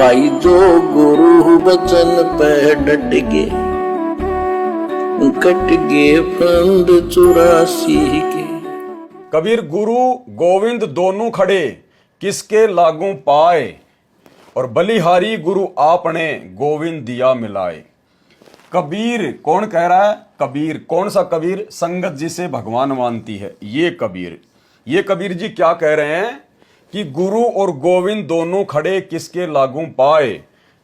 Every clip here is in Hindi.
भाई जो गुरु बचन पे डट गे, कट गे फंद 84 के। कबीर गुरु गोविंद दोनों खड़े किसके लागू पाए, और बलिहारी गुरु आपने गोविंद दिया मिलाए। कबीर कौन कह रहा है? कबीर कौन सा कबीर? संगत जिसे भगवान मानती है ये कबीर जी क्या कह रहे हैं कि गुरु और गोविंद दोनों खड़े किसके लागू पाए।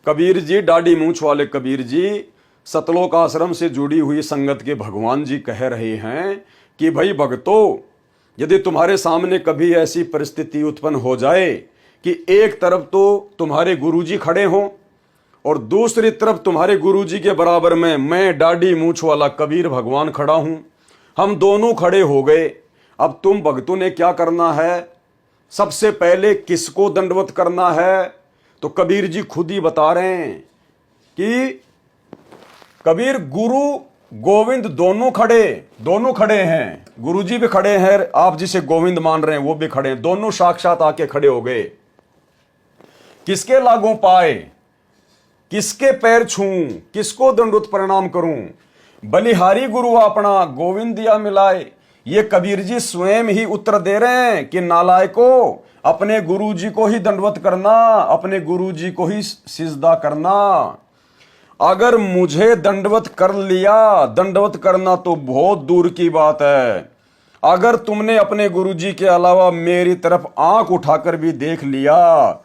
कबीर जी दाढ़ी मूंछ वाले कबीर जी सतलोक आश्रम से जुड़ी हुई संगत के भगवान जी कह रहे हैं कि भाई भक्तों, यदि तुम्हारे सामने कभी ऐसी परिस्थिति उत्पन्न हो जाए कि एक तरफ तो तुम्हारे गुरुजी खड़े हों और दूसरी तरफ तुम्हारे गुरुजी के बराबर में मैं दाढ़ी मूंछ वाला कबीर भगवान खड़ा हूं, हम दोनों खड़े हो गए। अब तुम भक्तों ने क्या करना है? सबसे पहले किसको दंडवत करना है? तो कबीर जी खुद ही बता रहे हैं कि कबीर गुरु गोविंद दोनों खड़े हैं। गुरुजी भी खड़े हैं, आप जिसे गोविंद मान रहे हैं वो भी खड़े हैं, दोनों साक्षात आके खड़े हो गए। किसके लागू पाए, किसके पैर छूं, किसको दंडवत प्रणाम करूं? बलिहारी गुरु अपना गोविंद दिया मिलाए। ये कबीर जी स्वयं ही उत्तर दे रहे हैं कि नालायको, अपने गुरुजी को ही दंडवत करना, अपने गुरुजी को ही सिजदा करना। अगर मुझे दंडवत कर लिया, दंडवत करना तो बहुत दूर की बात है, अगर तुमने अपने गुरुजी के अलावा मेरी तरफ आंख उठाकर भी देख लिया,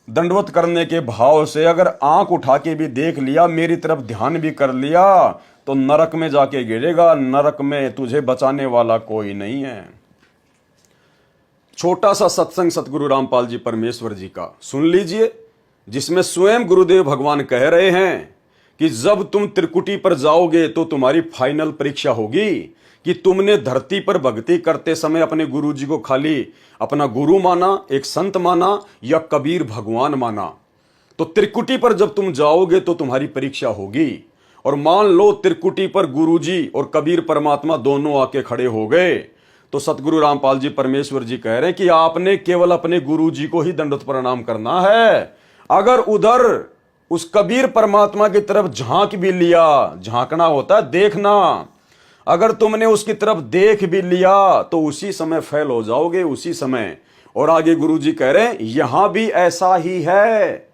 दंडवत करने के भाव से अगर आंख उठा के भी देख लिया, मेरी तरफ ध्यान भी कर लिया, तो नरक में जाके गिरेगा। नरक में तुझे बचाने वाला कोई नहीं है। छोटा सा सत्संग सतगुरु रामपाल जी परमेश्वर जी का सुन लीजिए, जिसमें स्वयं गुरुदेव भगवान कह रहे हैं कि जब तुम त्रिकुटी पर जाओगे तो तुम्हारी फाइनल परीक्षा होगी कि तुमने धरती पर भक्ति करते समय अपने गुरुजी को खाली अपना गुरु माना, एक संत माना, या कबीर भगवान माना। तो त्रिकुटी पर जब तुम जाओगे तो तुम्हारी परीक्षा होगी। और मान लो त्रिकुटी पर गुरुजी और कबीर परमात्मा दोनों आके खड़े हो गए, तो सतगुरु रामपाल जी परमेश्वर जी कह रहे हैं कि आपने केवल अपने गुरुजी को ही दंडवत प्रणाम करना है। अगर उधर उस कबीर परमात्मा की तरफ झांक भी लिया, झांकना होता है देखना, अगर तुमने उसकी तरफ देख भी लिया तो उसी समय फेल हो जाओगे, उसी समय। और आगे गुरुजी कह रहे हैं यहां भी ऐसा ही है,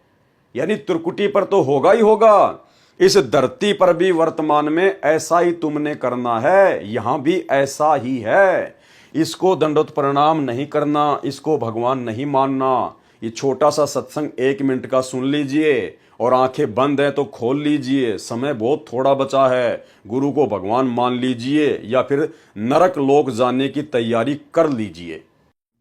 यानी त्रिकुटी पर तो होगा ही होगा, इस धरती पर भी वर्तमान में ऐसा ही तुमने करना है, यहां भी ऐसा ही है। इसको दंडवत प्रणाम नहीं करना, इसको भगवान नहीं मानना। ये छोटा सा सत्संग 1 मिनट का सुन लीजिए और आंखें बंद है तो खोल लीजिए, समय बहुत थोड़ा बचा है। गुरु को भगवान मान लीजिए या फिर नरक लोक जाने की तैयारी कर लीजिए।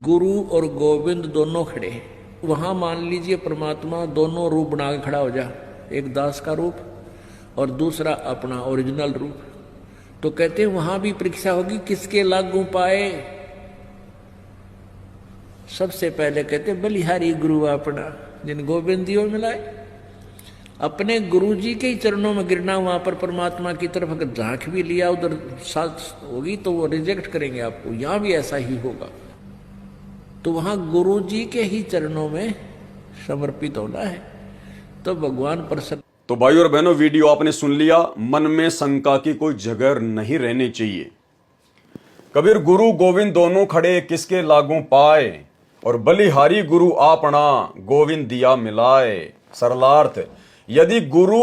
गुरु और गोविंद दोनों खड़े, वहां मान लीजिए परमात्मा दोनों रूप बना के खड़ा हो जा, एक दास का रूप और दूसरा अपना ओरिजिनल रूप। तो कहते हैं वहां भी परीक्षा होगी किसके लागू पाए। सबसे पहले कहते बलिहारी गुरु अपना, जिन गोविंद दियो मिलाए। अपने गुरुजी के ही चरणों में गिरना, वहां पर परमात्मा की तरफ अगर झांक भी लिया उधर साथ होगी तो वो रिजेक्ट करेंगे आपको। यहां भी ऐसा ही होगा, तो वहां गुरुजी के ही चरणों में समर्पित होना है तो भगवान प्रसन्न। तो भाई और बहनों, वीडियो आपने सुन लिया, मन में शंका की कोई जगह नहीं रहनी चाहिए। कबीर गुरु गोविंद दोनों खड़े किसके लागू पाए, और बलिहारी गुरु आपना गोविंद दिया मिलाए। सरलार्थ, यदि गुरु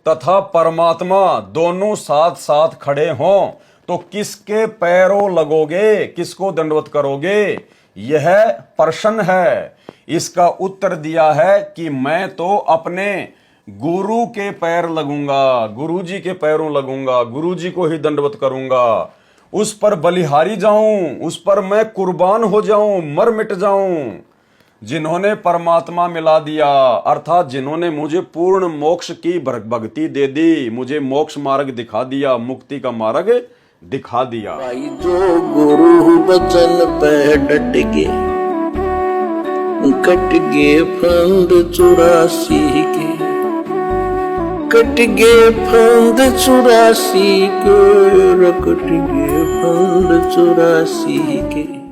तथा परमात्मा दोनों साथ साथ खड़े हों तो किसके पैरों लगोगे, किसको दंडवत करोगे? यह प्रश्न है। इसका उत्तर दिया है कि मैं तो अपने गुरु के पैर लगूंगा, गुरुजी के पैरों लगूंगा, गुरुजी को ही दंडवत करूंगा, उस पर बलिहारी जाऊं, उस पर मैं कुर्बान हो जाऊं, मर मिट जाऊं। जिन्होंने परमात्मा मिला दिया, अर्थात जिन्होंने मुझे पूर्ण मोक्ष की भक्ति दे दी, मुझे मोक्ष मार्ग दिखा दिया, मुक्ति का मार्ग दिखा दिया। भाई जो गुरु बचन पे डट गे, कट गे फंद 84 के, कट गे फंद 84 के, कट गे फंद 84 के।